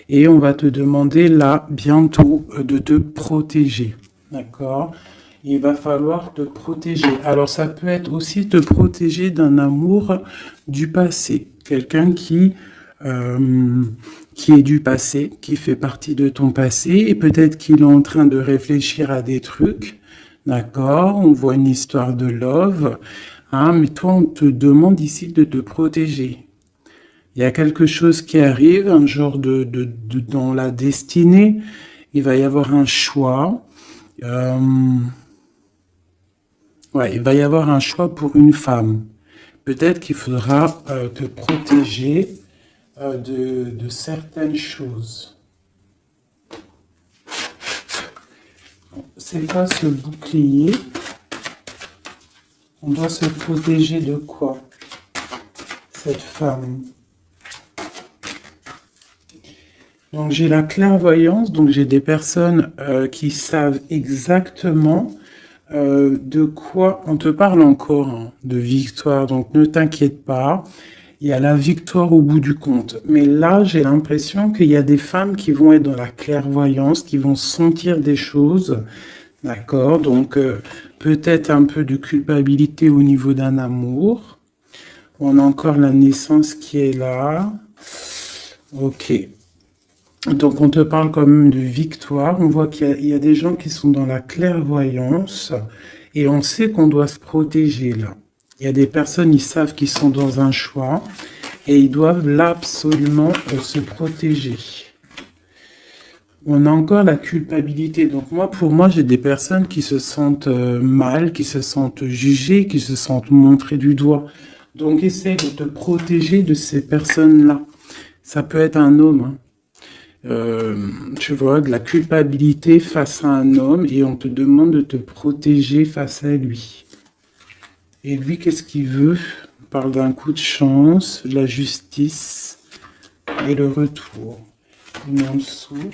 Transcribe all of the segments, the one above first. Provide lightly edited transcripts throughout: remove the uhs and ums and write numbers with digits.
Et on va te demander là, bientôt, de te protéger. D'accord? Il va falloir te protéger. Alors, ça peut être aussi te protéger d'un amour du passé. Quelqu'un qui est du passé, qui fait partie de ton passé, et peut-être qu'il est en train de réfléchir à des trucs. D'accord? On voit une histoire de love. Hein, mais toi, on te demande ici de te protéger. Il y a quelque chose qui arrive, un genre dans la destinée. Il va y avoir un choix. Euh, ouais, il va y avoir un choix pour une femme. Peut-être qu'il faudra te protéger de certaines choses. C'est pas ce bouclier. On doit se protéger de quoi, cette femme? Donc j'ai la clairvoyance, donc j'ai des personnes qui savent exactement de quoi on te parle encore, hein, de victoire. Donc ne t'inquiète pas, il y a la victoire au bout du compte. Mais là, j'ai l'impression qu'il y a des femmes qui vont être dans la clairvoyance, qui vont sentir des choses, d'accord? Donc peut-être un peu de culpabilité au niveau d'un amour. On a encore la naissance qui est là. Ok. Donc, on te parle quand même de victoire. On voit qu'il y a des gens qui sont dans la clairvoyance et on sait qu'on doit se protéger là. Il y a des personnes, ils savent qu'ils sont dans un choix et ils doivent là absolument se protéger. On a encore la culpabilité. Donc, pour moi, j'ai des personnes qui se sentent mal, qui se sentent jugées, qui se sentent montrées du doigt. Donc, essaie de te protéger de ces personnes-là. Ça peut être un homme, hein. Tu vois, de la culpabilité face à un homme et on te demande de te protéger face à lui. Et lui, qu'est-ce qu'il veut? On parle d'un coup de chance, la justice et le retour. Une en dessous.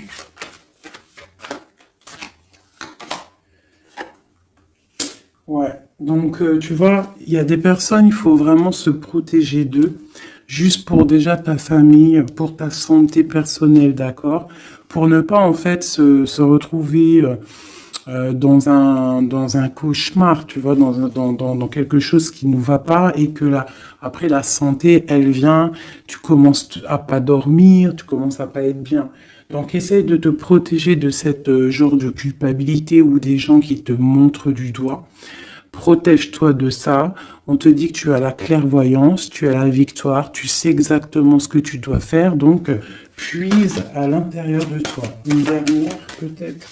Ouais, donc tu vois, il y a des personnes, il faut vraiment se protéger d'eux, juste pour déjà ta famille, pour ta santé personnelle, d'accord? Pour ne pas en fait se retrouver dans un cauchemar, tu vois, dans quelque chose qui ne va pas et que là, après la santé, elle vient, tu commences à pas dormir, tu commences à pas être bien. Donc, essaye de te protéger de cette genre de culpabilité ou des gens qui te montrent du doigt. Protège-toi de ça. On te dit que tu as la clairvoyance, tu as la victoire, tu sais exactement ce que tu dois faire. Donc, puise à l'intérieur de toi. Une dernière, peut-être.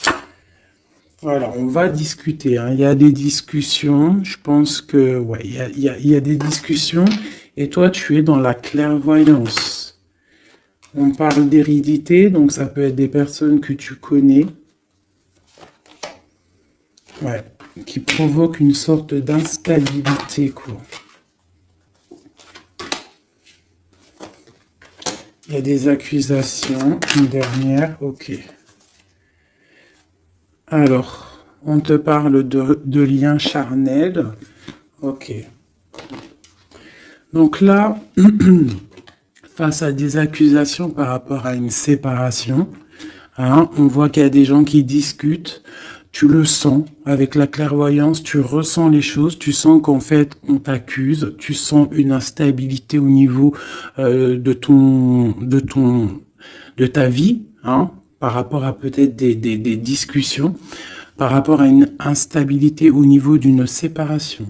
Voilà, on va discuter, hein. Il y a des discussions. Je pense que, ouais, il y a des discussions. Et toi, tu es dans la clairvoyance. On parle d'hérédité, donc ça peut être des personnes que tu connais. Ouais, qui provoquent une sorte d'instabilité, quoi. Il y a des accusations. Une dernière, ok. Alors, on te parle de liens charnels. Ok. Donc là, face à des accusations par rapport à une séparation, hein, on voit qu'il y a des gens qui discutent. Tu le sens avec la clairvoyance, tu ressens les choses, tu sens qu'en fait on t'accuse, tu sens une instabilité au niveau de ta vie, hein, par rapport à peut-être des discussions, par rapport à une instabilité au niveau d'une séparation.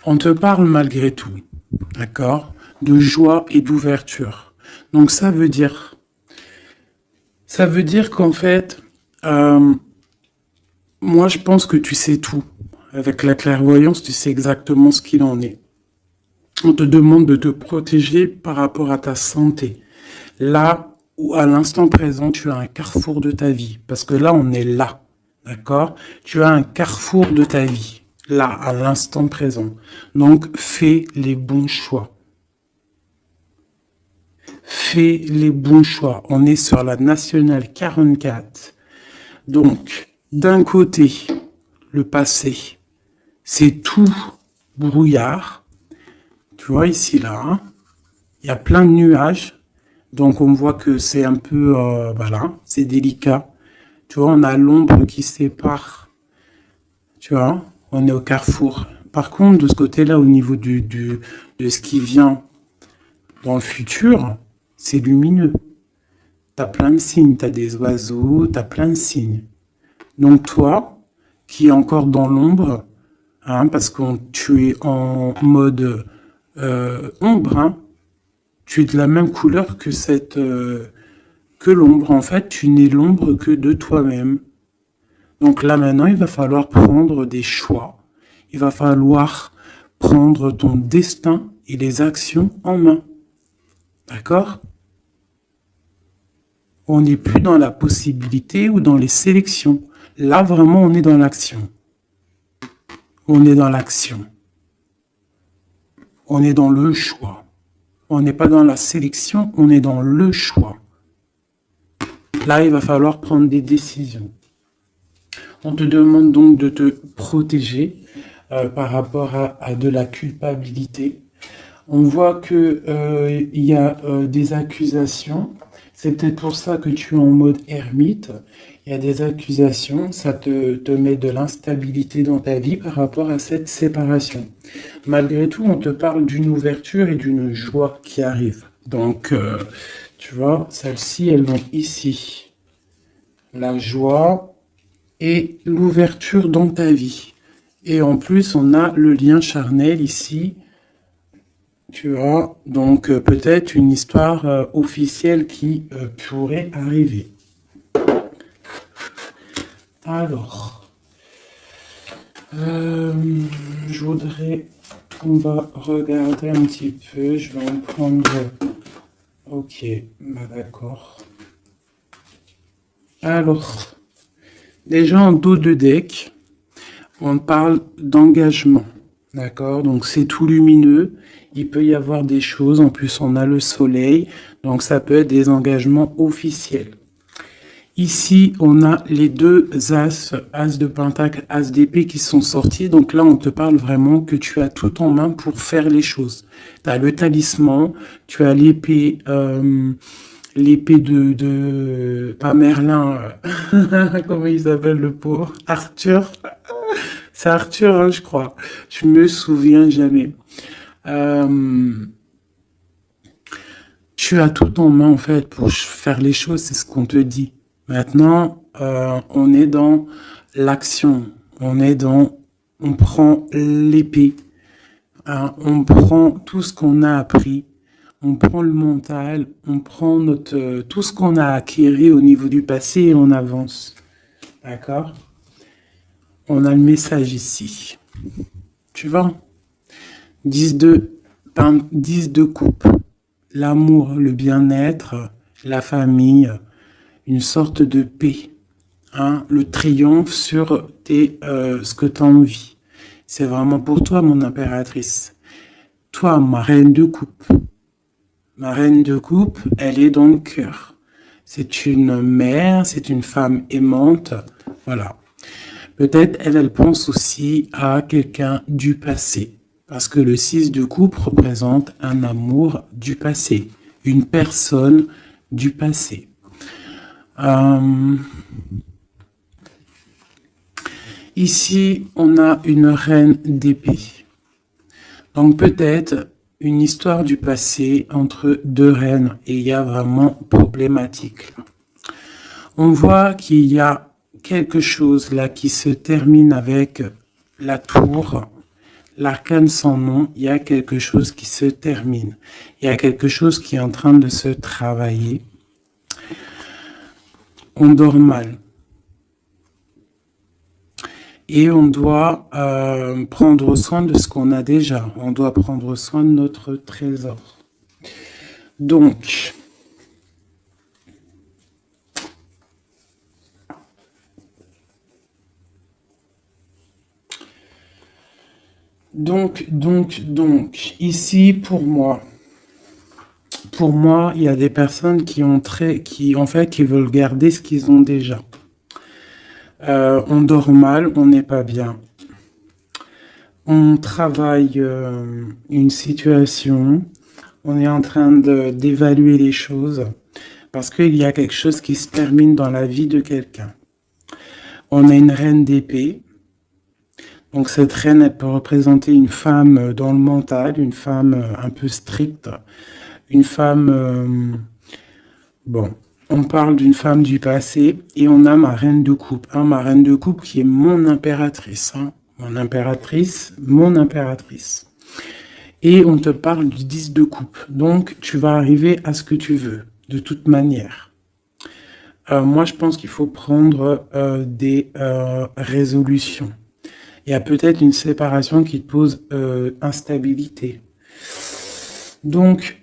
On te parle malgré tout, d'accord, de joie et d'ouverture. Donc ça veut dire qu'en fait, moi, je pense que tu sais tout. Avec la clairvoyance, tu sais exactement ce qu'il en est. On te demande de te protéger par rapport à ta santé. Là où à l'instant présent, tu as un carrefour de ta vie. Parce que là, on est là. D'accord? Tu as un carrefour de ta vie. Là, à l'instant présent. Donc, fais les bons choix. Fais les bons choix. On est sur la nationale 44. Donc, d'un côté, le passé, c'est tout brouillard. Tu vois ici, là, hein, il y a plein de nuages. Donc on voit que c'est un peu, voilà, c'est délicat. Tu vois, on a l'ombre qui sépare, tu vois, on est au carrefour. Par contre, de ce côté-là, au niveau de ce qui vient dans le futur, c'est lumineux. T'as plein de signes, t'as des oiseaux, t'as plein de signes. Donc toi, qui es encore dans l'ombre, hein, parce que tu es en mode ombre, hein, tu es de la même couleur que que l'ombre. En fait, tu n'es l'ombre que de toi-même. Donc là maintenant, il va falloir prendre des choix. Il va falloir prendre ton destin et les actions en main. D'accord? On n'est plus dans la possibilité ou dans les sélections. Là, vraiment, on est dans l'action. On est dans l'action. On est dans le choix. On n'est pas dans la sélection, on est dans le choix. Là, il va falloir prendre des décisions. On te demande donc de te protéger par rapport à de la culpabilité. On voit que il y a des accusations. C'est peut-être pour ça que tu es en mode ermite. Il y a des accusations, ça te met de l'instabilité dans ta vie par rapport à cette séparation. Malgré tout, on te parle d'une ouverture et d'une joie qui arrive. Donc, tu vois, celles-ci, elles vont ici. La joie et l'ouverture dans ta vie. Et en plus, on a le lien charnel ici. Tu vois, donc peut-être une histoire officielle qui pourrait arriver. Alors, je voudrais, on va regarder un petit peu, je vais en prendre, ok, bah d'accord. Alors, déjà en dos de deck, on parle d'engagement, d'accord? Donc c'est tout lumineux, il peut y avoir des choses, en plus on a le soleil, donc ça peut être des engagements officiels. Ici, on a les deux as, as de pentacle, as d'épée qui sont sortis. Donc là, on te parle vraiment que tu as tout en main pour faire les choses. Tu as le talisman, tu as l'épée, l'épée pas Merlin, comment il s'appelle le pauvre? Arthur. C'est Arthur, hein, je crois. Je me souviens jamais. Tu as tout en main, en fait, pour faire les choses, c'est ce qu'on te dit. Maintenant, on est dans l'action. On prend l'épée. Hein, on prend tout ce qu'on a appris. On prend le mental. On prend tout ce qu'on a acquis au niveau du passé et on avance. D'accord? On a le message ici. Tu vois? 10 de coupe. L'amour, le bien-être, la famille, une sorte de paix, hein, le triomphe sur ce que tu as envie. C'est vraiment pour toi, mon impératrice. Toi, ma reine de coupe. Ma reine de coupe, elle est dans le cœur. C'est une mère, c'est une femme aimante. Voilà. Peut-être elle pense aussi à quelqu'un du passé. Parce que le 6 de coupe représente un amour du passé. Une personne du passé. Ici, on a une reine d'épée. Donc peut-être une histoire du passé entre deux reines et il y a vraiment problématique. On voit qu'il y a quelque chose là qui se termine avec la tour, l'arcane sans nom, il y a quelque chose qui se termine. Il y a quelque chose qui est en train de se travailler. On dort mal. Et on doit prendre soin de ce qu'on a déjà. On doit prendre soin de notre trésor. Donc, ici pour moi, il y a des personnes qui veulent garder ce qu'ils ont déjà. On dort mal, on n'est pas bien. On travaille une situation, On est en train d'évaluer les choses parce qu'il y a quelque chose qui se termine dans la vie de quelqu'un. On a une reine d'épée. Donc cette reine, elle peut représenter une femme dans le mental, une femme un peu stricte, une femme... bon, on parle d'une femme du passé et on a ma reine de coupe. Hein, ma reine de coupe qui est mon impératrice. Hein, mon impératrice, mon impératrice. Et on te parle du 10 de coupe. Donc tu vas arriver à ce que tu veux, de toute manière. Moi, je pense qu'il faut prendre des résolutions. Il y a peut-être une séparation qui te pose instabilité. Donc,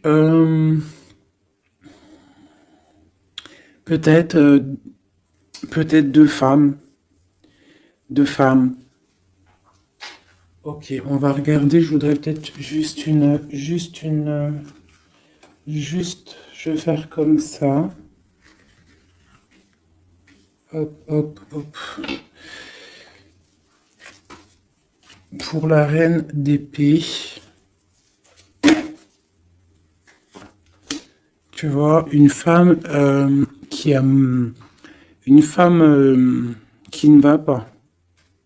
peut-être deux femmes. Deux femmes. Ok, on va regarder. Je voudrais peut-être je vais faire comme ça. Hop, hop, hop. Pour la reine d'épée, tu vois, une femme qui ne va pas,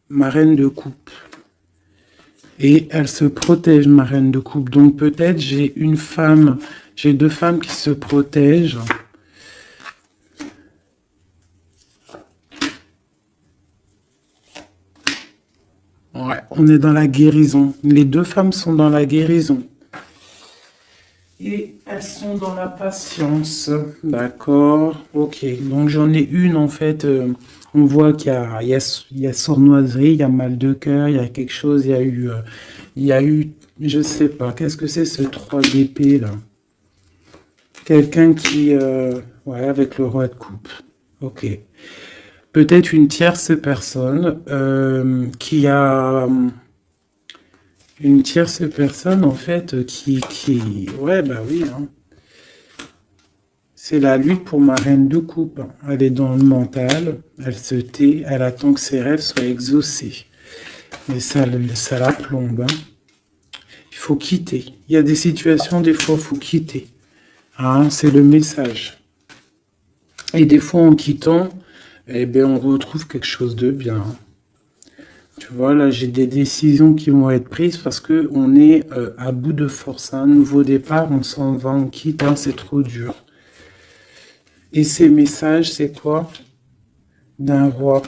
ma reine de coupe. Et elle se protège, ma reine de coupe. Donc peut-être j'ai deux femmes qui se protègent. Ouais, on est dans la guérison. Les deux femmes sont dans la guérison. Et elles sont dans la patience. D'accord. Ok. Donc j'en ai une en fait. On voit qu'il y a sournoiserie, il y a mal de cœur, il y a quelque chose, il y a eu, je sais pas. Qu'est-ce que c'est ce 3 d'épée là? Quelqu'un qui, ouais, avec le roi de coupe. Ok. Peut-être une tierce personne qui a une tierce personne en fait qui ouais bah oui hein. C'est la lutte pour ma reine de coupe. Elle est dans le mental, elle se tait, elle attend que ses rêves soient exaucés. Mais ça la plombe. Hein. Il faut quitter. Il y a des situations, des fois, il faut quitter. Hein, c'est le message. Et des fois, en quittant, eh bien, on retrouve quelque chose de bien. Tu vois, là, j'ai des décisions qui vont être prises parce que on est à bout de force. Un nouveau départ, on s'en va, on quitte, hein, c'est trop dur. Et ces messages, c'est quoi? D'un roi.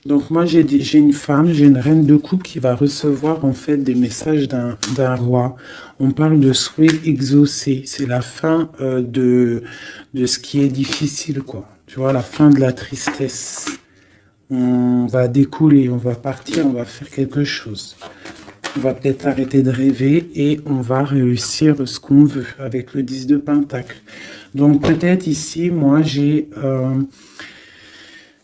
Donc moi, j'ai une femme, j'ai une reine de coupe qui va recevoir en fait des messages d'un roi. On parle de souhait exaucé. C'est la fin de ce qui est difficile, quoi. Tu vois, la fin de la tristesse. On va découler, on va partir, on va faire quelque chose. On va peut-être arrêter de rêver et on va réussir ce qu'on veut avec le 10 de Pentacle. Donc peut-être ici, moi, j'ai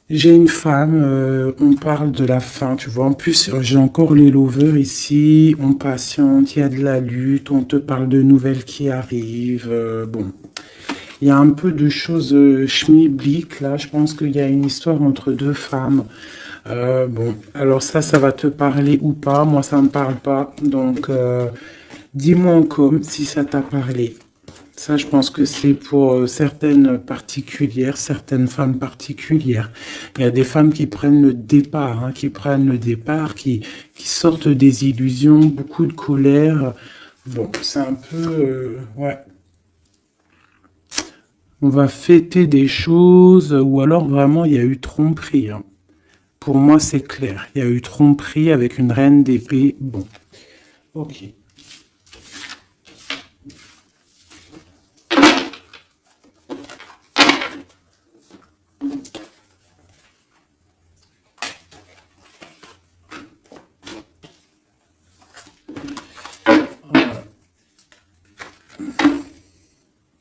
une femme, on parle de la fin, tu vois. En plus, j'ai encore les lovers ici, on patiente, il y a de la lutte, on te parle de nouvelles qui arrivent. Bon, il y a un peu de choses schmilbliques, là. Je pense qu'il y a une histoire entre deux femmes. Bon, alors ça va te parler ou pas. Moi, ça me parle pas. Donc, dis-moi en com si ça t'a parlé. Ça, je pense que c'est pour certaines particulières, certaines femmes particulières. Il y a des femmes qui prennent le départ, hein, qui sortent des illusions, beaucoup de colère. Bon, c'est un peu... ouais. On va fêter des choses, ou alors vraiment, il y a eu tromperie. Hein. Pour moi, c'est clair. Il y a eu tromperie avec une reine d'épée. Bon, ok.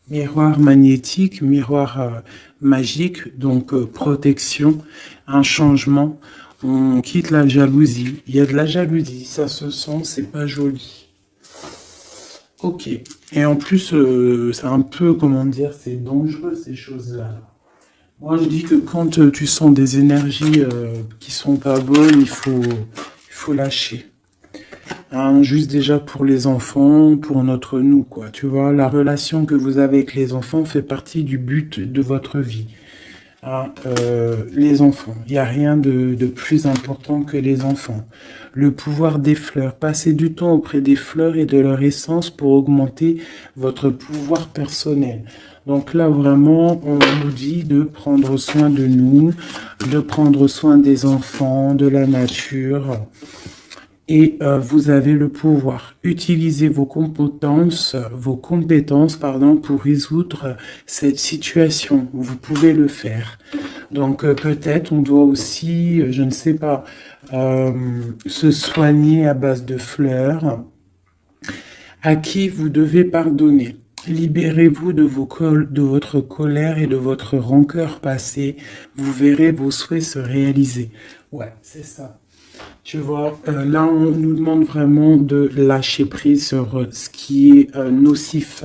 Miroir magnétique, miroir magique, donc protection, un changement. On quitte la jalousie. Il y a de la jalousie, ça se sent, c'est pas joli. Ok. Et en plus, c'est un peu, comment dire, c'est dangereux ces choses-là. Moi, je dis que quand tu sens des énergies qui sont pas bonnes, il faut lâcher. hein, juste déjà pour les enfants, pour notre nous, quoi. Tu vois, la relation que vous avez avec les enfants fait partie du but de votre vie. Hein, les enfants, il n'y a rien de plus important que les enfants. Le pouvoir des fleurs, passez du temps auprès des fleurs et de leur essence pour augmenter votre pouvoir personnel. Donc là, vraiment, on nous dit de prendre soin de nous, de prendre soin des enfants, de la nature. Et vous avez le pouvoir. Utilisez vos compétences, pardon, pour résoudre cette situation. Vous pouvez le faire. Donc peut-être on doit aussi, je ne sais pas, se soigner à base de fleurs. À qui vous devez pardonner. Libérez-vous de votre colère et de votre rancœur passée. Vous verrez vos souhaits se réaliser. Ouais, c'est ça. Tu vois, là, on nous demande vraiment de lâcher prise sur ce qui est nocif,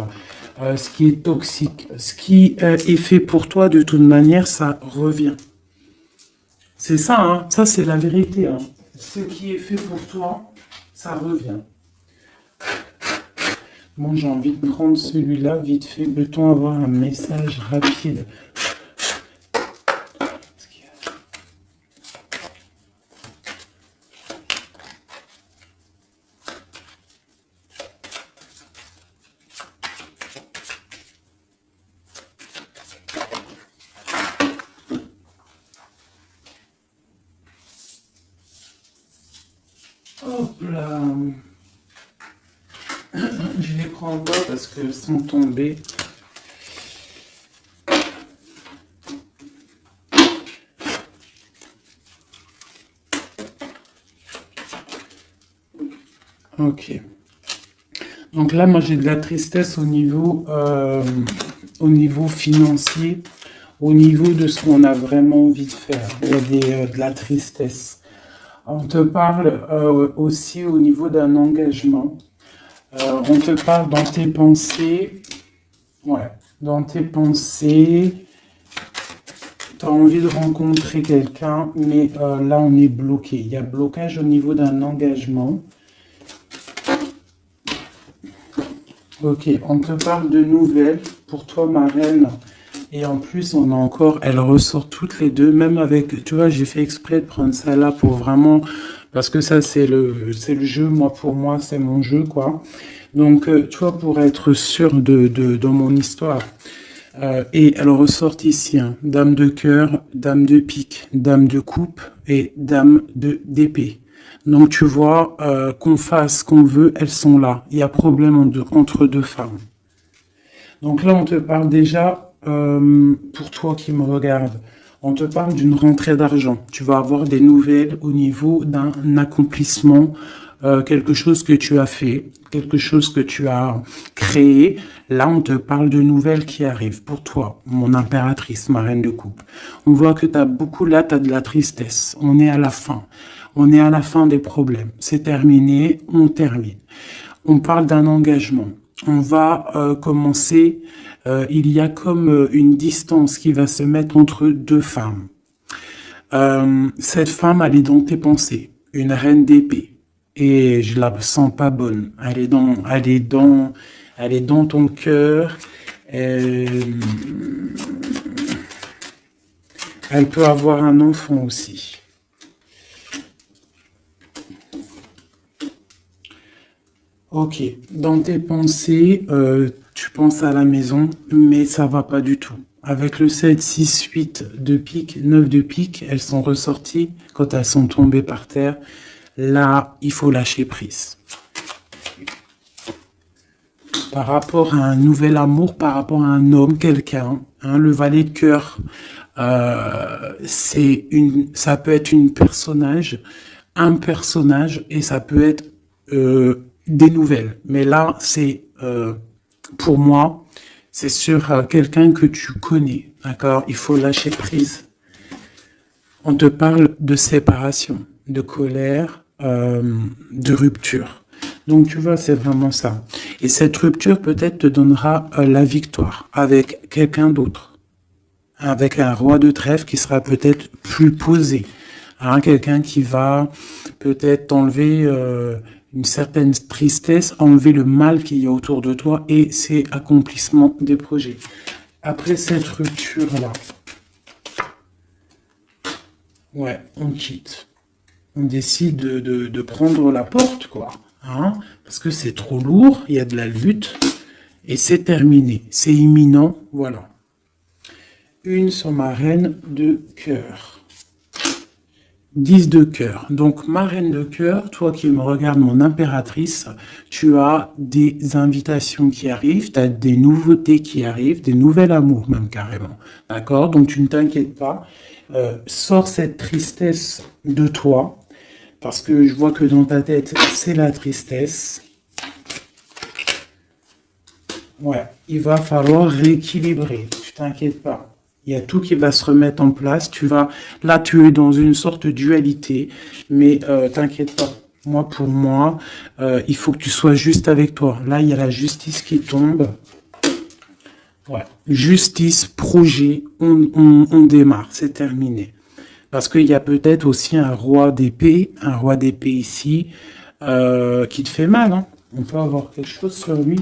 ce qui est toxique. Ce qui est fait pour toi, de toute manière, ça revient. C'est ça, hein, ça c'est la vérité. Hein. Ce qui est fait pour toi, ça revient. Bon, j'ai envie de prendre celui-là vite fait. Peut-on avoir un message rapide? Hop là. Je les prends pas parce qu'elles sont tombées. Ok. Donc là, moi, j'ai de la tristesse au niveau financier, au niveau de ce qu'on a vraiment envie de faire. Il y a de la tristesse. On te parle aussi au niveau d'un engagement. On te parle dans tes pensées. Ouais, dans tes pensées. Tu as envie de rencontrer quelqu'un, mais là, on est bloqué. Il y a blocage au niveau d'un engagement. Ok, on te parle de nouvelles pour toi, ma reine. Et en plus, on a encore, elles ressortent toutes les deux, même avec, tu vois, j'ai fait exprès de prendre ça là pour vraiment, parce que ça, c'est le jeu, moi, pour moi, c'est mon jeu, quoi. Donc, tu vois, pour être sûr dans mon histoire. Et elles ressortent ici, hein, dame de cœur, dame de pique, dame de coupe et dame d'épée. Donc tu vois, qu'on fasse ce qu'on veut, elles sont là. Il y a problème entre deux femmes. Donc là, on te parle déjà, pour toi qui me regarde, on te parle d'une rentrée d'argent. Tu vas avoir des nouvelles au niveau d'un accomplissement, quelque chose que tu as fait, quelque chose que tu as créé. Là, on te parle de nouvelles qui arrivent pour toi, mon impératrice, ma reine de coupe. On voit que tu as beaucoup, là, tu as de la tristesse. On est à la fin. On est à la fin des problèmes. C'est terminé, on termine. On parle d'un engagement. On va commencer, il y a comme une distance qui va se mettre entre deux femmes. Cette femme, elle est dans tes pensées, une reine d'épée. Et je la sens pas bonne. Elle est dans ton cœur. Elle peut avoir un enfant aussi. Ok, dans tes pensées, tu penses à la maison, mais ça va pas du tout. Avec le 7, 6, 8 de pique, 9 de pique, elles sont ressorties quand elles sont tombées par terre. Là, il faut lâcher prise. Par rapport à un nouvel amour, par rapport à un homme, quelqu'un, hein, le valet de cœur, ça peut être un personnage, et ça peut être des nouvelles. Mais là, c'est pour moi, c'est sur quelqu'un que tu connais, d'accord? Il faut lâcher prise. On te parle de séparation, de colère, de rupture. Donc tu vois, c'est vraiment ça. Et cette rupture peut-être te donnera la victoire avec quelqu'un d'autre, avec un roi de trèfle qui sera peut-être plus posé, hein, quelqu'un qui va peut-être t'enlever une certaine tristesse, enlever le mal qu'il y a autour de toi et c'est accomplissement des projets. Après cette rupture-là, ouais, on quitte. On décide de prendre la porte, quoi. Hein, parce que c'est trop lourd, il y a de la lutte et c'est terminé. C'est imminent, voilà. Une sur ma reine de cœur. 10 de cœur. Donc, ma reine de cœur, toi qui me regardes, mon impératrice, tu as des invitations qui arrivent, tu as des nouveautés qui arrivent, des nouveaux amours même carrément. D'accord? Donc, tu ne t'inquiètes pas. Sors cette tristesse de toi, parce que je vois que dans ta tête, c'est la tristesse. Ouais, il va falloir rééquilibrer, tu t'inquiètes pas. Il y a tout qui va se remettre en place. Là, tu es dans une sorte de dualité, mais t'inquiète pas. Moi, pour moi, il faut que tu sois juste avec toi. Là, il y a la justice qui tombe. Ouais. Justice, projet, on démarre, c'est terminé. Parce qu'il y a peut-être aussi un roi d'épée ici, qui te fait mal. Hein. On peut avoir quelque chose sur lui.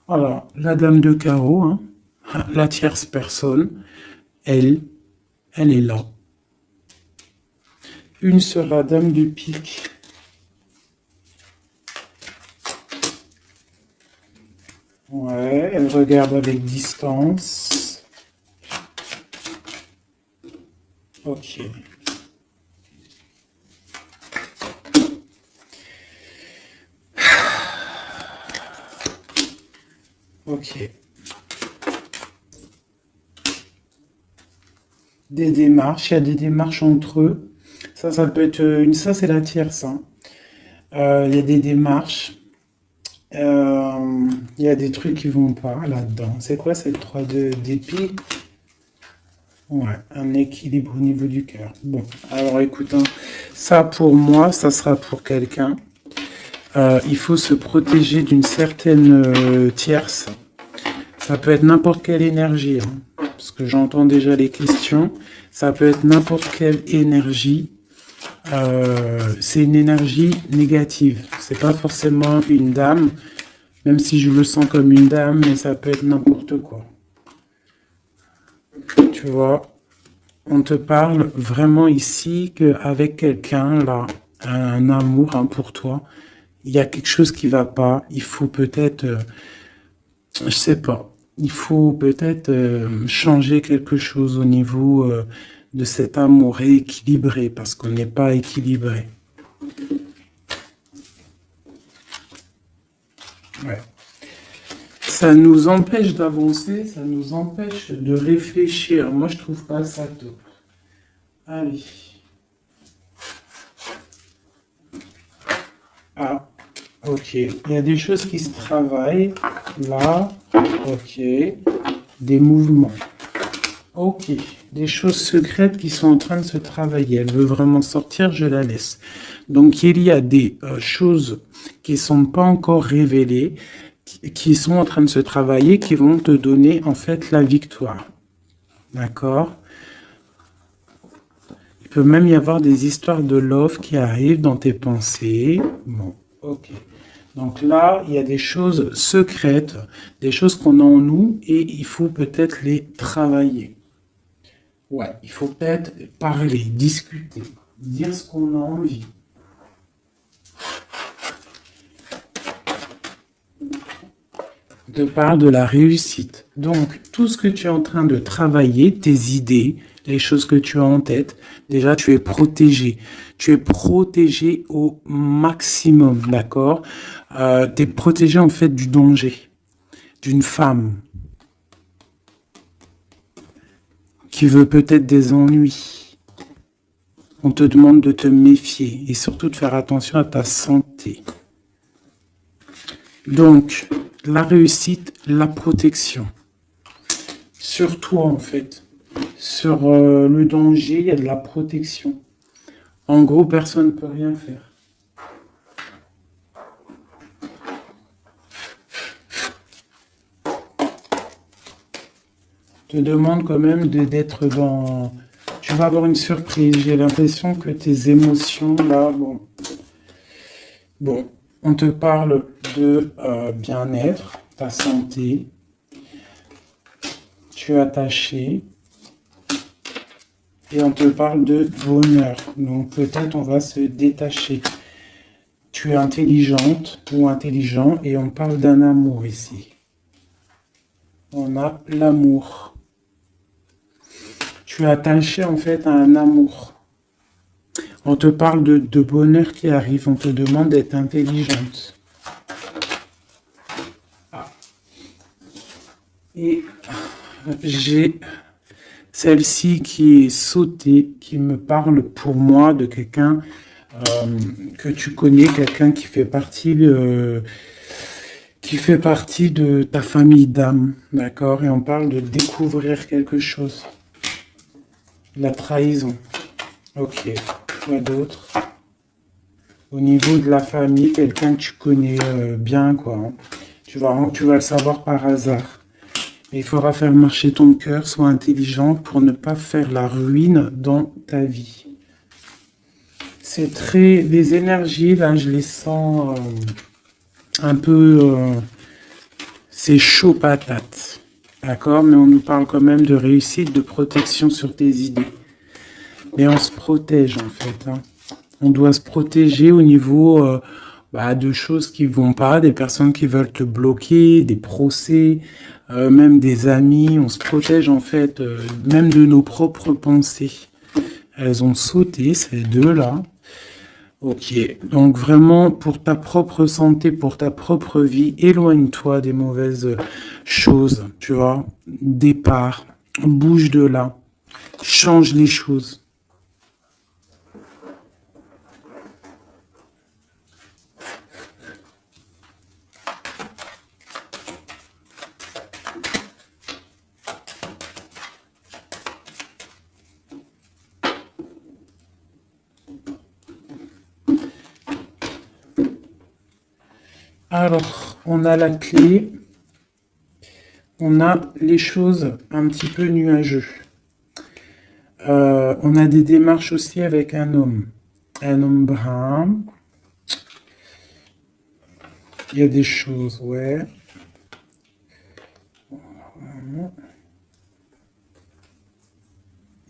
Voilà, la dame de carreau, hein. La tierce personne. Elle est là. Une sur la dame de pique. Ouais, elle regarde avec distance. Ok. Ok. Des démarches, il y a des démarches entre eux. Ça peut être ça c'est la tierce. Hein. Il y a des démarches. Il y a des trucs qui vont pas là-dedans. C'est quoi cette 3 d'épée? Ouais, un équilibre au niveau du cœur. Bon, alors écoute, hein, ça pour moi, ça sera pour quelqu'un. Il faut se protéger d'une certaine tierce. Ça peut être n'importe quelle énergie, hein, parce que j'entends déjà les questions. Ça peut être n'importe quelle énergie. C'est une énergie négative. C'est pas forcément une dame, même si je le sens comme une dame, mais ça peut être n'importe quoi. Tu vois, on te parle vraiment ici qu'avec quelqu'un, là, un amour hein, pour toi, il y a quelque chose qui va pas. Il faut peut-être, je sais pas, il faut peut-être changer quelque chose au niveau de cet amour rééquilibré, parce qu'on n'est pas équilibré. Ouais. Ça nous empêche d'avancer, ça nous empêche de réfléchir. Moi, je trouve pas ça top. Allez. Ah, ok. Il y a des choses qui se travaillent. Là, ok. Des mouvements. Ok. Des choses secrètes qui sont en train de se travailler. Elle veut vraiment sortir, je la laisse. Donc, il y a des choses qui ne sont pas encore révélées, qui sont en train de se travailler, qui vont te donner en fait la victoire. D'accord? Il peut même y avoir des histoires de love qui arrivent dans tes pensées. Bon, ok. Donc là, il y a des choses secrètes, des choses qu'on a en nous et il faut peut-être les travailler. Ouais, il faut peut-être parler, discuter, dire ce qu'on a envie. Je parle de la réussite. Donc, tout ce que tu es en train de travailler, tes idées, les choses que tu as en tête, déjà, tu es protégé. Tu es protégé au maximum, d'accord? Tu es protégé, en fait, du danger d'une femme qui veut peut-être des ennuis. On te demande de te méfier et surtout de faire attention à ta santé. Donc, la réussite, la protection. Sur toi, en fait. Sur le danger, il y a de la protection. En gros, personne ne peut rien faire. Je te demande quand même d'être dans... Tu vas avoir une surprise. J'ai l'impression que tes émotions, là, bon... On te parle de bien-être, ta santé, tu es attaché, et on te parle de bonheur. Donc peut-être on va se détacher. Tu es intelligente ou intelligent, et on parle d'un amour ici. On a l'amour. Tu es attaché en fait à un amour. On te parle de bonheur qui arrive, on te demande d'être intelligente. Et j'ai celle-ci qui est sautée, qui me parle pour moi de quelqu'un que tu connais, quelqu'un qui fait partie de ta famille d'âme, d'accord? Et on parle de découvrir quelque chose. La trahison. Ok. Quoi d'autre? Au niveau de la famille, quelqu'un que tu connais bien, quoi. Hein. Tu vas le savoir par hasard. Mais il faudra faire marcher ton cœur, sois intelligent pour ne pas faire la ruine dans ta vie. C'est très... Les énergies, là, je les sens un peu... c'est chaud patate. D'accord? Mais on nous parle quand même de réussite, de protection sur tes idées. Mais on se protège, en fait. Hein. On doit se protéger au niveau de choses qui vont pas, des personnes qui veulent te bloquer, des procès, même des amis. On se protège, en fait, même de nos propres pensées. Elles ont sauté, ces deux-là. Ok, donc vraiment, pour ta propre santé, pour ta propre vie, éloigne-toi des mauvaises choses, tu vois. Départ, bouge de là, change les choses. Alors, on a la clé, on a les choses un petit peu nuageux. On a des démarches aussi avec un homme brun. Il y a des choses, ouais.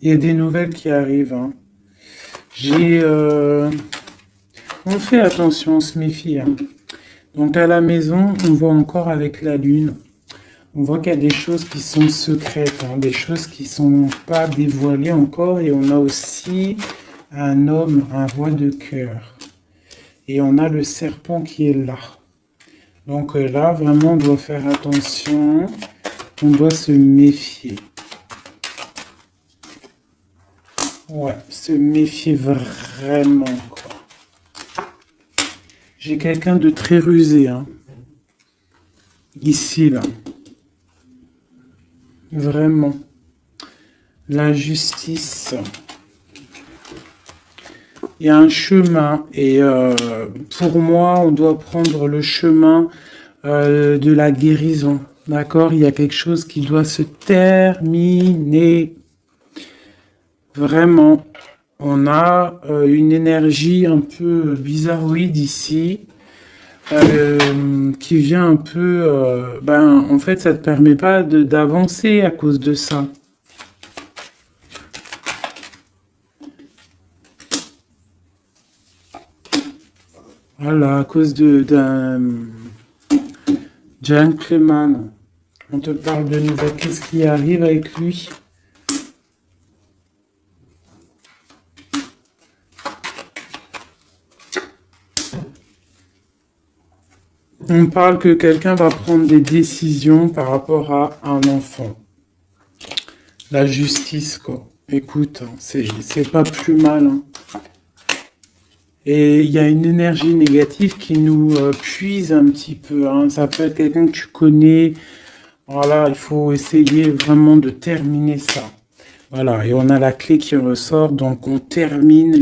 Il y a des nouvelles qui arrivent. Hein. On fait attention, on se méfie. Hein. Donc à la maison, on voit encore avec la lune, on voit qu'il y a des choses qui sont secrètes, hein, des choses qui ne sont pas dévoilées encore. Et on a aussi un homme, un roi de cœur. Et on a le serpent qui est là. Donc là, vraiment, on doit faire attention, on doit se méfier. Ouais, se méfier vraiment, quoi. J'ai quelqu'un de très rusé, hein. Ici, là. Vraiment. La justice. Il y a un chemin. Et pour moi, on doit prendre le chemin de la guérison. D'accord? Il y a quelque chose qui doit se terminer. Vraiment. On a une énergie un peu bizarroïde ici, qui vient un peu... en fait, ça ne te permet pas d'avancer à cause de ça. Voilà, à cause d'un gentleman. On te parle de nouvelles. Qu'est-ce qui arrive avec lui ? On parle que quelqu'un va prendre des décisions par rapport à un enfant. La justice, quoi. Écoute, hein, c'est pas plus mal. Hein. Et il y a une énergie négative qui nous puise un petit peu. Hein. Ça peut être quelqu'un que tu connais. Voilà, il faut essayer vraiment de terminer ça. Voilà, et on a la clé qui ressort. Donc on termine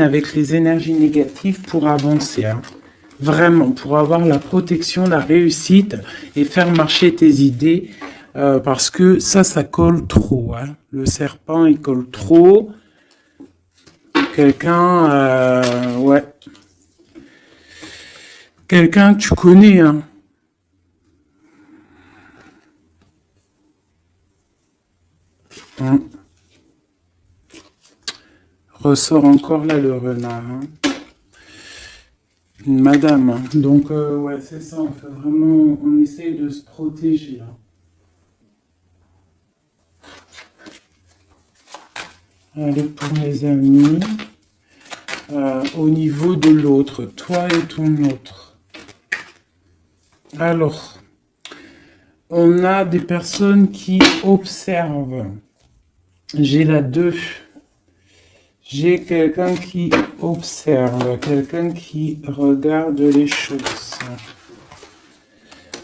avec les énergies négatives pour avancer. Hein. Vraiment, pour avoir la protection, la réussite et faire marcher tes idées, parce que ça colle trop. Hein. Le serpent, il colle trop. Quelqu'un, ouais. quelqu'un que tu connais, hein. Ressort encore là le renard, hein. Une madame, hein. Donc, ouais, c'est ça, on fait vraiment, on essaye de se protéger, hein. Allez, pour mes amis, au niveau de l'autre, toi et ton autre. Alors, on a des personnes qui observent. J'ai la 2. J'ai quelqu'un qui observe, quelqu'un qui regarde les choses.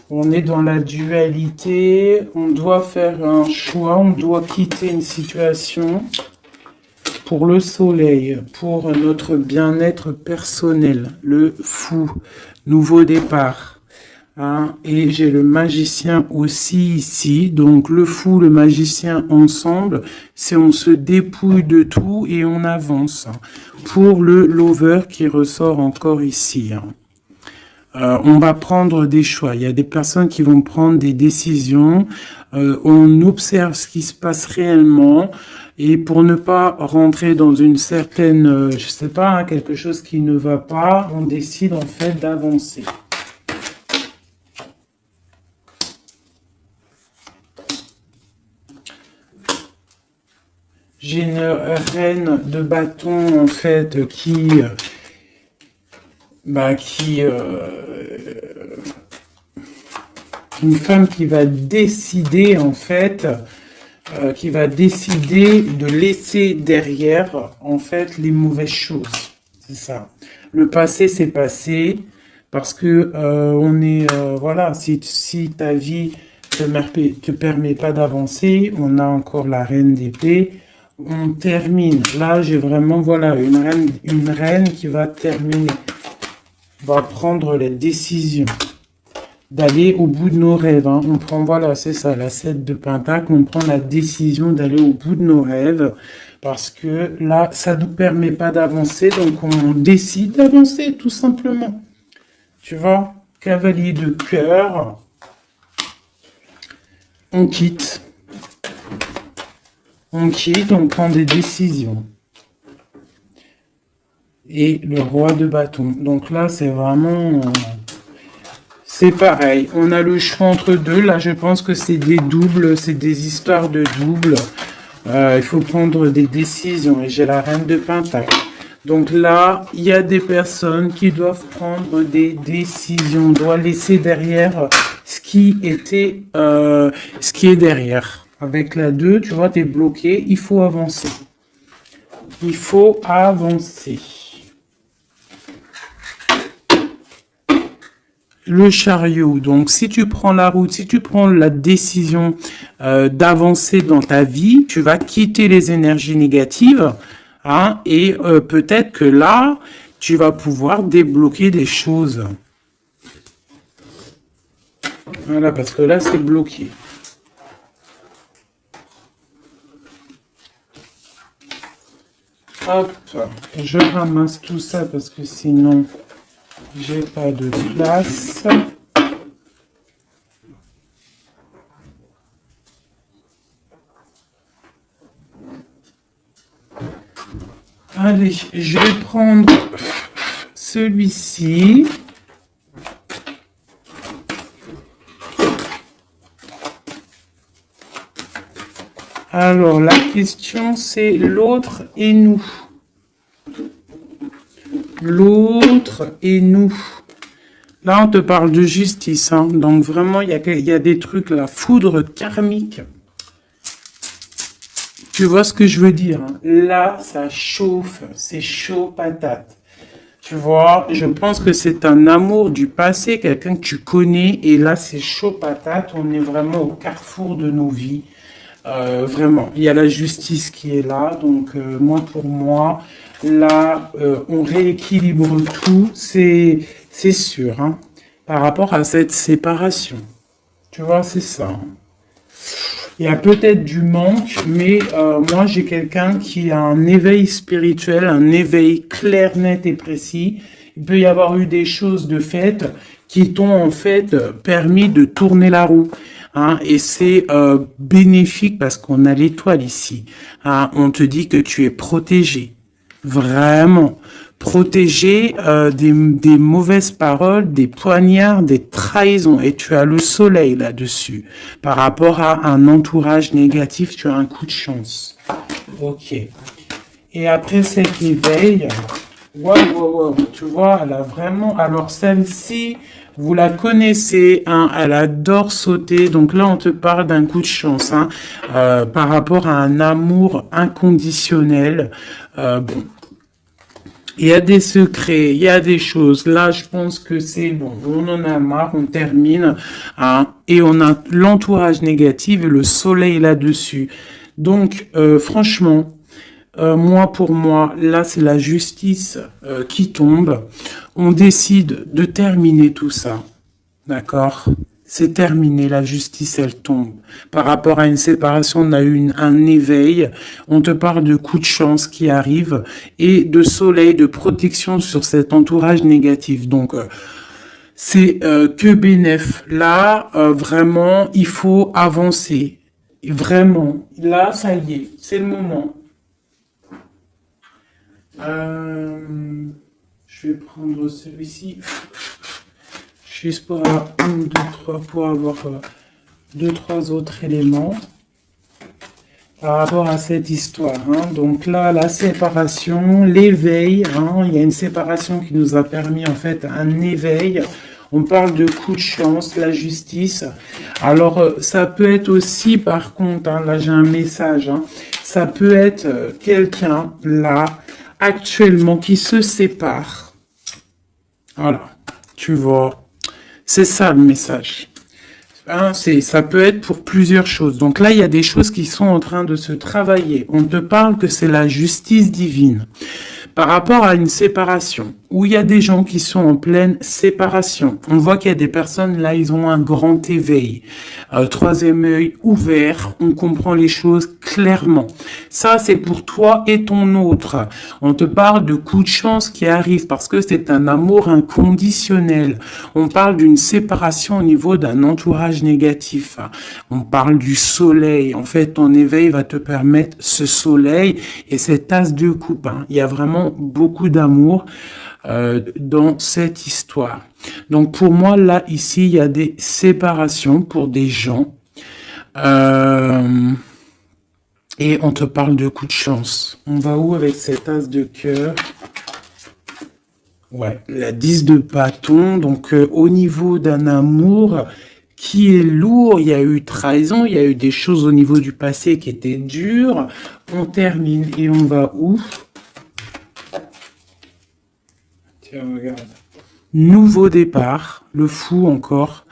On est dans la dualité, on doit faire un choix, on doit quitter une situation pour le soleil, pour notre bien-être personnel, le fou, nouveau départ. Hein, et j'ai le magicien aussi ici, donc le fou, le magicien ensemble, c'est on se dépouille de tout et on avance. Pour le lover qui ressort encore ici, hein. On va prendre des choix. Il y a des personnes qui vont prendre des décisions. On observe ce qui se passe réellement. Et pour ne pas rentrer dans une certaine, je sais pas, hein, quelque chose qui ne va pas, on décide en fait d'avancer. J'ai une reine de bâton en fait une femme qui va décider en fait, qui va décider de laisser derrière en fait les mauvaises choses. C'est ça. Le passé c'est passé parce que on est voilà, si ta vie te permet pas d'avancer, on a encore la reine d'épée. On termine. Là, j'ai vraiment, voilà, une reine qui va terminer. Va prendre les décisions d'aller au bout de nos rêves. Hein. On prend, voilà, c'est ça, la 7 de Pentacle. On prend la décision d'aller au bout de nos rêves parce que là, ça ne nous permet pas d'avancer. Donc, on décide d'avancer, tout simplement. Tu vois, cavalier de cœur. On quitte. On quitte, on prend des décisions. Et le roi de bâton. Donc là, c'est vraiment... c'est pareil. On a le choix entre deux. Là, je pense que c'est des doubles. C'est des histoires de doubles. Il faut prendre des décisions. Et j'ai la reine de Pentacle. Donc là, il y a des personnes qui doivent prendre des décisions. On doit laisser derrière ce qui était... ce qui est derrière. Avec la 2, tu vois, tu es bloqué. Il faut avancer. Il faut avancer. Le chariot. Donc, si tu prends la route, si tu prends la décision d'avancer dans ta vie, tu vas quitter les énergies négatives. Hein, et peut-être que là, tu vas pouvoir débloquer des choses. Voilà, parce que là, c'est bloqué. Hop, je ramasse tout ça parce que sinon, j'ai pas de place. Allez, je vais prendre celui-ci. Alors, la question, c'est l'autre et nous. L'autre et nous. Là, on te parle de justice. Hein. Donc, vraiment, il y a des trucs, la foudre karmique. Tu vois ce que je veux dire? Hein. Là, ça chauffe. C'est chaud patate. Tu vois, je pense que c'est un amour du passé, quelqu'un que tu connais. Et là, c'est chaud patate. On est vraiment au carrefour de nos vies. Vraiment, il y a la justice qui est là, donc moi pour moi, là, on rééquilibre tout, c'est sûr, hein, par rapport à cette séparation. Tu vois, c'est ça. Hein. Il y a peut-être du manque, mais moi j'ai quelqu'un qui a un éveil spirituel, un éveil clair, net et précis. Il peut y avoir eu des choses de fait qui t'ont en fait permis de tourner la roue. Hein, et c'est bénéfique parce qu'on a l'étoile ici. Hein, on te dit que tu es protégé. Vraiment. Protégé des mauvaises paroles, des poignards, des trahisons. Et tu as le soleil là-dessus. Par rapport à un entourage négatif, tu as un coup de chance. Ok. Et après cet éveil, wow, tu vois, elle a vraiment... Alors celle-ci, vous la connaissez, hein, elle adore sauter. Donc là, on te parle d'un coup de chance, hein, par rapport à un amour inconditionnel. Bon. Il y a des secrets, il y a des choses. Là, je pense que c'est bon. On en a marre, on termine. Hein, et on a l'entourage négatif et le soleil là-dessus. Donc, franchement, moi, pour moi, là, c'est la justice qui tombe. On décide de terminer tout ça. D'accord ? C'est terminé, la justice, elle tombe. Par rapport à une séparation, on a eu un éveil. On te parle de coups de chance qui arrivent et de soleil, de protection sur cet entourage négatif. Donc, c'est que bénéf. Là, vraiment, il faut avancer. Vraiment. Là, ça y est, c'est le moment. Je vais prendre celui-ci. Juste pour avoir 1, 2, 3, pour avoir 2, 3 autres éléments par rapport à cette histoire. Hein. Donc là, la séparation, l'éveil, hein, il y a une séparation qui nous a permis en fait un éveil. On parle de coup de chance, la justice. Alors, ça peut être aussi, par contre, hein, là j'ai un message, hein, ça peut être quelqu'un, là, actuellement, qui se sépare. Voilà, tu vois. C'est ça le message. Hein, ça peut être pour plusieurs choses. Donc là, il y a des choses qui sont en train de se travailler. On te parle que c'est la justice divine. Par rapport à une séparation, où il y a des gens qui sont en pleine séparation. On voit qu'il y a des personnes, là, ils ont un grand éveil. Troisième œil ouvert, on comprend les choses clairement. Ça, c'est pour toi et ton autre. On te parle de coups de chance qui arrivent parce que c'est un amour inconditionnel. On parle d'une séparation au niveau d'un entourage négatif. On parle du soleil. En fait, ton éveil va te permettre ce soleil et cette as de coupe. Hein. Il y a vraiment beaucoup d'amour dans cette histoire. Donc pour moi, là, ici, il y a des séparations pour des gens. Et on te parle de coup de chance. On va où avec cette as de cœur? Ouais, la 10 de bâton. Donc au niveau d'un amour qui est lourd, il y a eu trahison, il y a eu des choses au niveau du passé qui étaient dures. On termine et on va où? Tiens, regarde. Nouveau départ, le fou encore.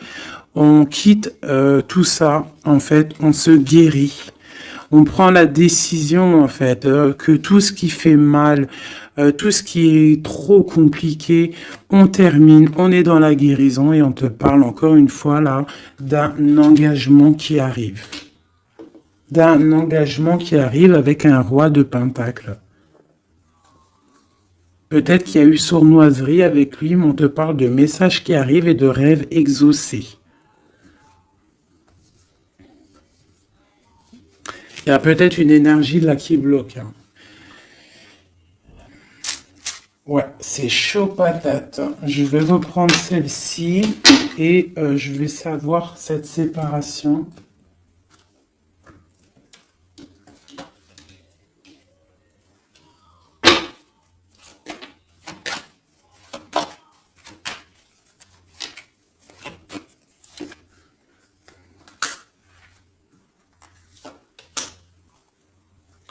On quitte tout ça, en fait, on se guérit. On prend la décision, en fait, que tout ce qui fait mal, tout ce qui est trop compliqué, on termine, on est dans la guérison et on te parle encore une fois, là, d'un engagement qui arrive. D'un engagement qui arrive avec un roi de pentacle. Peut-être qu'il y a eu sournoiserie avec lui, mais on te parle de messages qui arrivent et de rêves exaucés. Il y a peut-être une énergie là qui bloque. Hein. Ouais, c'est chaud patate. Je vais reprendre celle-ci et je vais savoir cette séparation.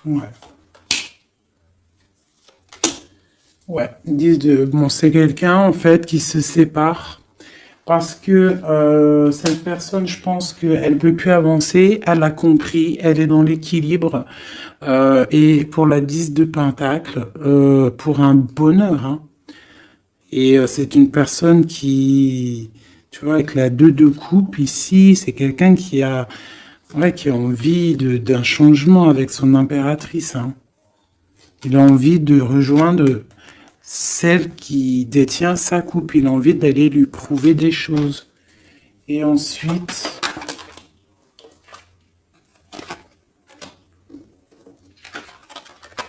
Ouais. Ouais, ils disent bon, c'est quelqu'un en fait qui se sépare parce que cette personne, je pense qu'elle peut plus avancer, elle a compris, elle est dans l'équilibre et pour la 10 de pentacle, pour un bonheur. Hein. Et c'est une personne qui, tu vois, avec la 2 de coupe ici, c'est quelqu'un qui a, ouais, qui a envie d'un changement avec son impératrice. Hein. Il a envie de rejoindre celle qui détient sa coupe. Il a envie d'aller lui prouver des choses. Et ensuite,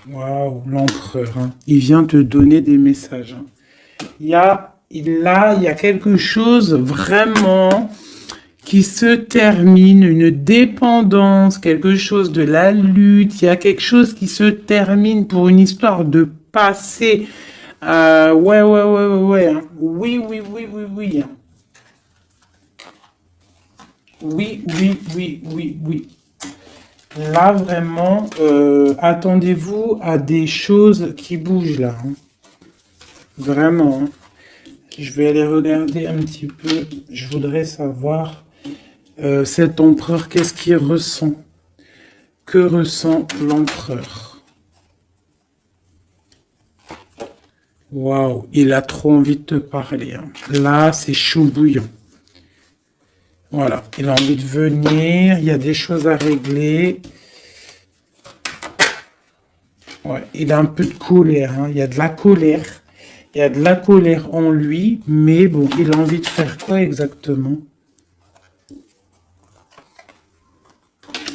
waouh, l'empereur, hein. Il vient te donner des messages, hein. Il y a quelque chose vraiment qui se termine, une dépendance, quelque chose de la lutte. Il y a quelque chose qui se termine pour une histoire de passé. Ouais, hein. Oui, oui, oui, oui, oui, hein. Oui, oui, oui, oui, oui. Là, vraiment, attendez-vous à des choses qui bougent là, hein. Vraiment, hein. Je vais aller regarder un petit peu. Je voudrais savoir cet empereur, qu'est-ce qu'il ressent? Que ressent l'empereur? Waouh, il a trop envie de te parler, hein. Là, c'est chaud bouillant. Voilà, il a envie de venir, il y a des choses à régler. Ouais, il a un peu de colère, hein. Il y a de la colère. Il y a de la colère en lui, mais bon, il a envie de faire quoi exactement?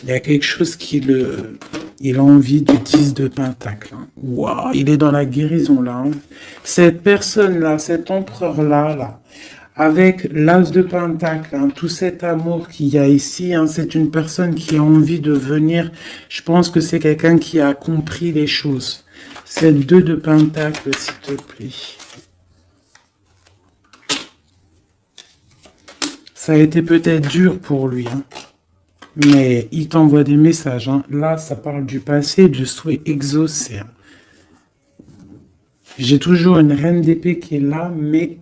Il y a quelque chose qui le... Il a envie du 10 de pentacle, hein. Waouh, il est dans la guérison là, hein. Cette personne-là, cet empereur-là, là, avec l'as de pentacle, hein, tout cet amour qu'il y a ici, hein, c'est une personne qui a envie de venir. Je pense que c'est quelqu'un qui a compris les choses. Cette 2 de pentacle, s'il te plaît. Ça a été peut-être dur pour lui, hein. Mais il t'envoie des messages, hein. Là, ça parle du passé, du souhait exaucé, hein. J'ai toujours une reine d'épée qui est là, mais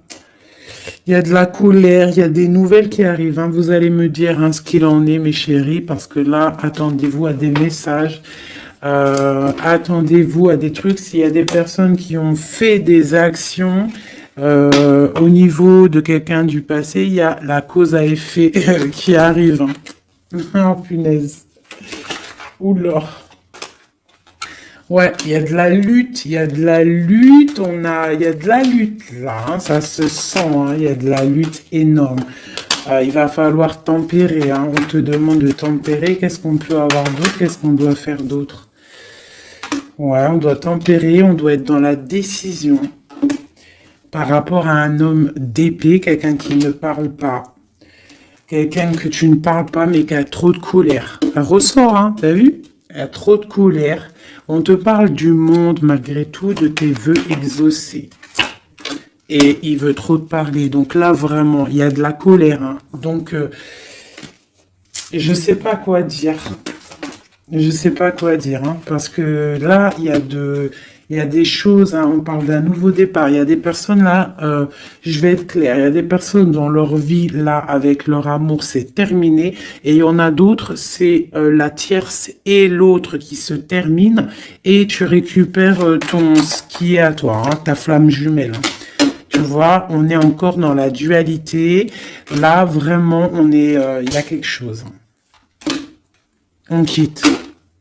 il y a de la colère, il y a des nouvelles qui arrivent, hein. Vous allez me dire, hein, ce qu'il en est, mes chéris, parce que là, attendez-vous à des messages, attendez-vous à des trucs. S'il y a des personnes qui ont fait des actions au niveau de quelqu'un du passé, il y a la cause à effet qui arrive, hein. Oh, punaise. Oula. Ouais, il y a de la lutte, il y a de la lutte, il y a de la lutte là, hein, ça se sent, hein, il y a de la lutte énorme. Il va falloir tempérer, hein, on te demande de tempérer, qu'est-ce qu'on peut avoir d'autre, qu'est-ce qu'on doit faire d'autre? Ouais, on doit tempérer, on doit être dans la décision par rapport à un homme d'épée, quelqu'un qui ne parle pas. Quelqu'un que tu ne parles pas, mais qui a trop de colère. Ça ressort, hein, t'as vu? Il a trop de colère. On te parle du monde, malgré tout, de tes vœux exaucés. Et il veut trop te parler. Donc là, vraiment, il y a de la colère, hein. Donc, je sais pas quoi dire. Je sais pas quoi dire, hein, parce que là, il y a des choses, hein, on parle d'un nouveau départ. Il y a des personnes là, je vais être clair, il y a des personnes dans leur vie là, avec leur amour, c'est terminé, et il y en a d'autres, c'est la tierce et l'autre qui se terminent, et tu récupères ce qui est à toi, hein, ta flamme jumelle, hein. Tu vois, on est encore dans la dualité. Là, vraiment, il y a quelque chose. On quitte.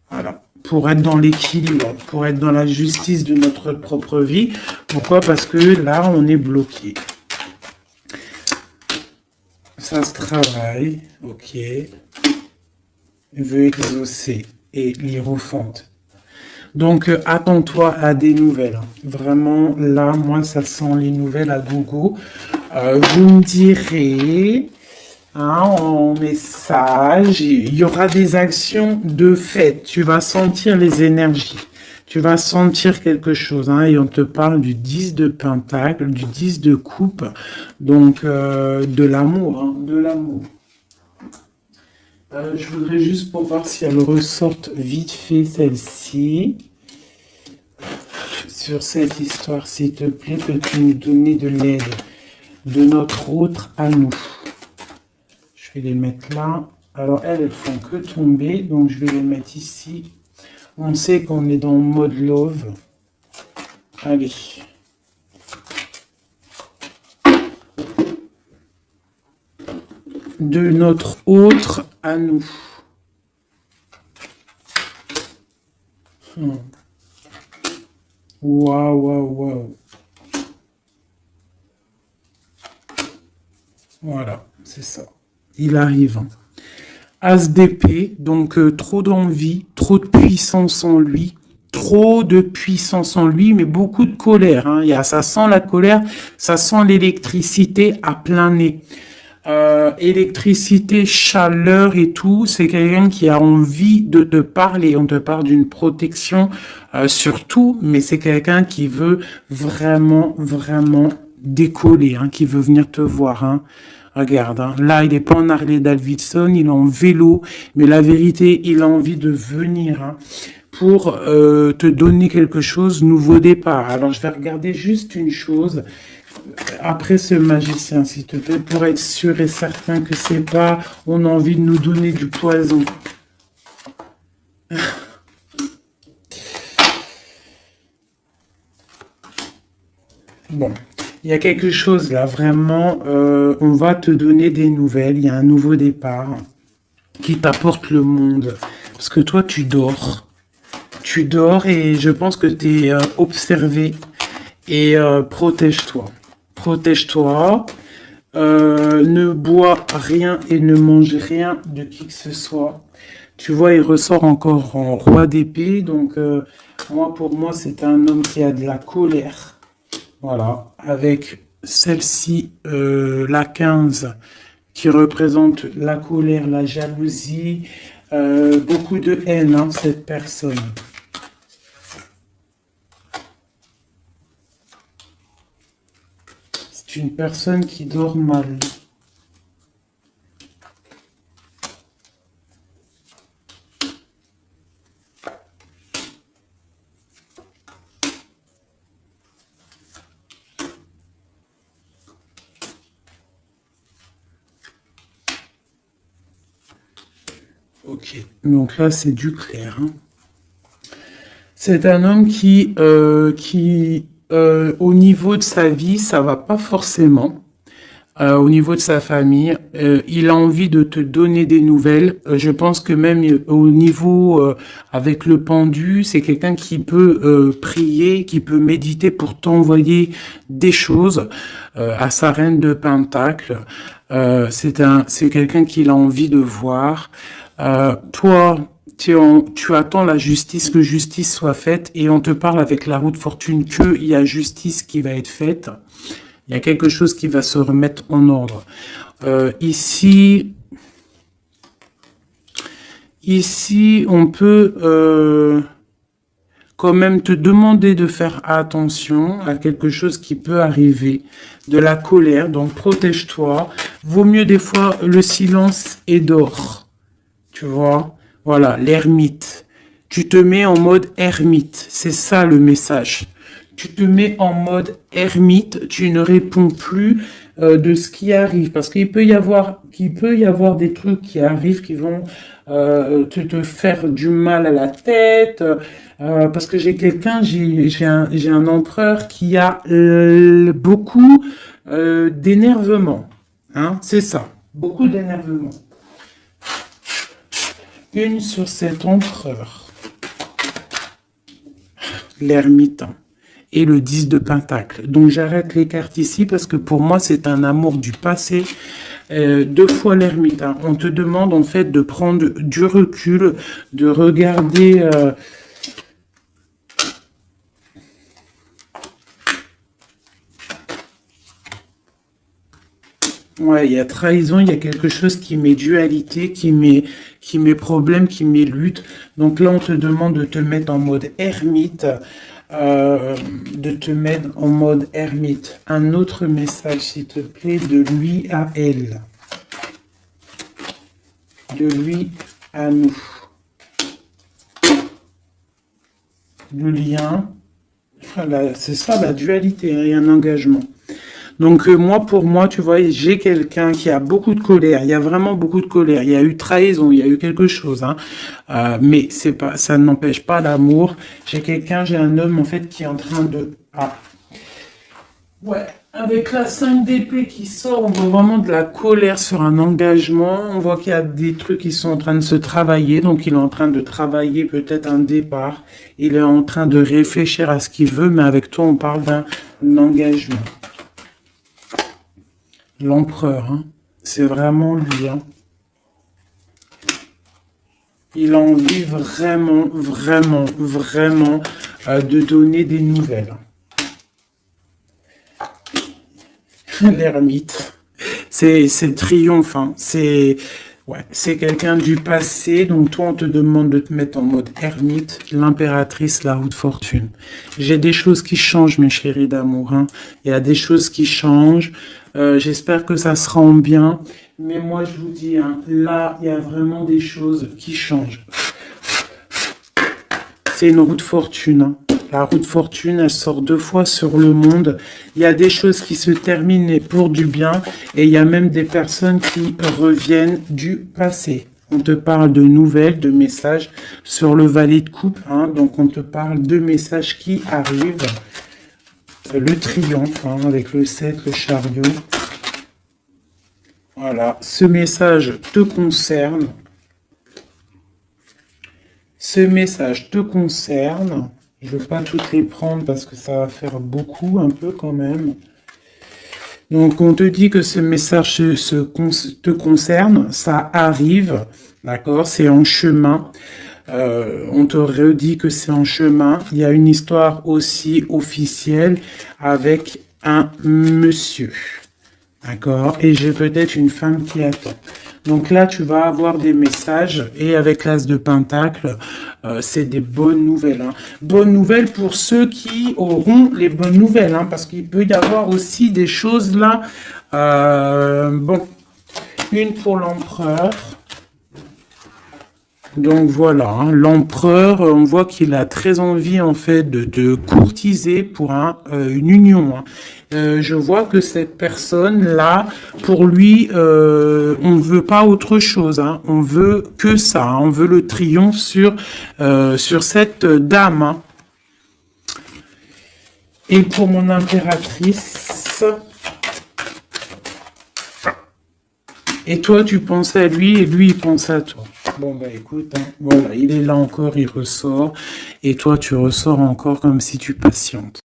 Voilà. Pour être dans l'équilibre, pour être dans la justice de notre propre vie. Pourquoi? Parce que là, on est bloqué. Ça se travaille. Ok. Veut exaucer et l'hiérophante. Donc, attends-toi à des nouvelles. Vraiment, là, moi, ça sent les nouvelles à gogo. Vous me direz... Hein, en message, il y aura des actions de fait. Tu vas sentir les énergies. Tu vas sentir quelque chose, hein, et on te parle du 10 de pentacle, du 10 de coupe, donc de l'amour, hein, de l'amour. Je voudrais juste pour voir si elle ressorte vite fait celle-ci. Sur cette histoire, s'il te plaît, peux-tu nous donner de l'aide de notre autre à nous? Je vais les mettre là. Alors, elles font que tomber. Donc, je vais les mettre ici. On sait qu'on est dans le mode love. Allez. De notre autre à nous. Waouh, waouh, waouh. Voilà, c'est ça. Il arrive. Hein. As d'épée, donc trop d'envie, trop de puissance en lui, trop de puissance en lui, mais beaucoup de colère. Hein. Ça sent la colère, ça sent l'électricité à plein nez. Électricité, chaleur et tout, c'est quelqu'un qui a envie de te parler. On te parle d'une protection surtout, mais c'est quelqu'un qui veut vraiment, vraiment décoller, hein, qui veut venir te voir. Hein. Regarde, hein, là, il est pas en Harley Davidson, il est en vélo, mais la vérité, il a envie de venir hein, pour te donner quelque chose, nouveau départ. Alors, je vais regarder juste une chose après ce magicien, s'il te plaît, pour être sûr et certain que c'est pas, on a envie de nous donner du poison. Bon, il y a quelque chose là, vraiment, on va te donner des nouvelles, il y a un nouveau départ qui t'apporte le monde. Parce que toi, tu dors. Tu dors et je pense que tu es observé. Et protège-toi. Protège-toi. Ne bois rien et ne mange rien de qui que ce soit. Tu vois, il ressort encore en roi d'épée. Donc, pour moi, c'est un homme qui a de la colère. Voilà. Avec celle-ci, la 15, qui représente la colère, la jalousie, beaucoup de haine, hein, cette personne. C'est une personne qui dort mal. Ok, donc là c'est du clair. Hein. C'est un homme qui au niveau de sa vie, ça va pas forcément. Au niveau de sa famille, il a envie de te donner des nouvelles. Je pense que même au niveau avec le pendu, c'est quelqu'un qui peut prier, qui peut méditer pour t'envoyer des choses à sa reine de Pentacle. C'est quelqu'un qu'il a envie de voir. Toi, tu attends la justice, que justice soit faite, et on te parle avec la roue de fortune qu'il y a justice qui va être faite. Il y a quelque chose qui va se remettre en ordre. Ici, on peut quand même te demander de faire attention à quelque chose qui peut arriver, de la colère, donc protège-toi. Vaut mieux des fois le silence et d'or. Tu vois, voilà, l'ermite. Tu te mets en mode ermite, c'est ça le message. Tu te mets en mode ermite, tu ne réponds plus de ce qui arrive, parce qu'il peut y avoir des trucs qui arrivent qui vont te faire du mal à la tête, parce que j'ai un empereur qui a beaucoup d'énervement, hein, c'est ça, beaucoup d'énervement. Une sur cet empereur, l'ermitain. Et le 10 de Pentacle. Donc j'arrête les cartes ici parce que pour moi c'est un amour du passé. 2 fois l'ermitain. On te demande en fait de prendre du recul, de regarder... Ouais, il y a trahison, il y a quelque chose qui met dualité, qui met problème, qui met lutte. Donc là on te demande de te mettre en mode ermite. De te mettre en mode ermite. Un autre message, s'il te plaît, de lui à elle. De lui à nous. Le lien. Voilà, c'est ça la dualité, hein, et un engagement. Donc pour moi, tu vois, j'ai quelqu'un qui a beaucoup de colère. Il y a vraiment beaucoup de colère. Il y a eu trahison, il y a eu quelque chose. Hein. Mais ça n'empêche pas l'amour. J'ai un homme en fait qui est en train de... Ah. Ouais, avec la 5 d'épée qui sort, on voit vraiment de la colère sur un engagement. On voit qu'il y a des trucs qui sont en train de se travailler. Donc il est en train de travailler peut-être un départ. Il est en train de réfléchir à ce qu'il veut. Mais avec toi, on parle d'un engagement. L'empereur, hein. C'est vraiment lui, hein. Il a envie vraiment, vraiment, vraiment de donner des nouvelles. L'ermite. C'est le triomphe, hein. C'est quelqu'un du passé, donc toi on te demande de te mettre en mode ermite, l'impératrice, la roue de fortune. J'ai des choses qui changent, mes chéris d'amour, hein. Il y a des choses qui changent. J'espère que ça sera en bien. Mais moi je vous dis, hein, là il y a vraiment des choses qui changent. C'est une roue de fortune, hein. La roue de fortune, elle sort 2 fois sur le monde. Il y a des choses qui se terminent pour du bien. Et il y a même des personnes qui reviennent du passé. On te parle de nouvelles, de messages sur le valet de coupe, hein. Donc on te parle de messages qui arrivent. Le triomphe, hein, avec le 7, le chariot. Voilà, ce message te concerne. Ce message te concerne. Je ne veux pas toutes les prendre parce que ça va faire beaucoup, un peu quand même. Donc, on te dit que ce message te concerne, ça arrive, d'accord, c'est en chemin. On te redit que c'est en chemin. Il y a une histoire aussi officielle avec un monsieur, d'accord, et j'ai peut-être une femme qui attend. Donc là, tu vas avoir des messages et avec l'As de Pentacle, c'est des bonnes nouvelles, hein. Bonnes nouvelles pour ceux qui auront les bonnes nouvelles, hein, parce qu'il peut y avoir aussi des choses là. Bon, une pour l'empereur. Donc voilà, hein, l'empereur, on voit qu'il a très envie en fait de courtiser pour une union, hein. Je vois que cette personne-là, pour lui, on veut pas autre chose, hein. On veut que ça, hein. On veut le triomphe sur cette dame, hein. Et pour mon impératrice... Et toi, tu penses à lui et lui, il pense à toi. Bon, bah écoute, hein, voilà, il est là encore, il ressort. Et toi, tu ressors encore comme si tu patientes.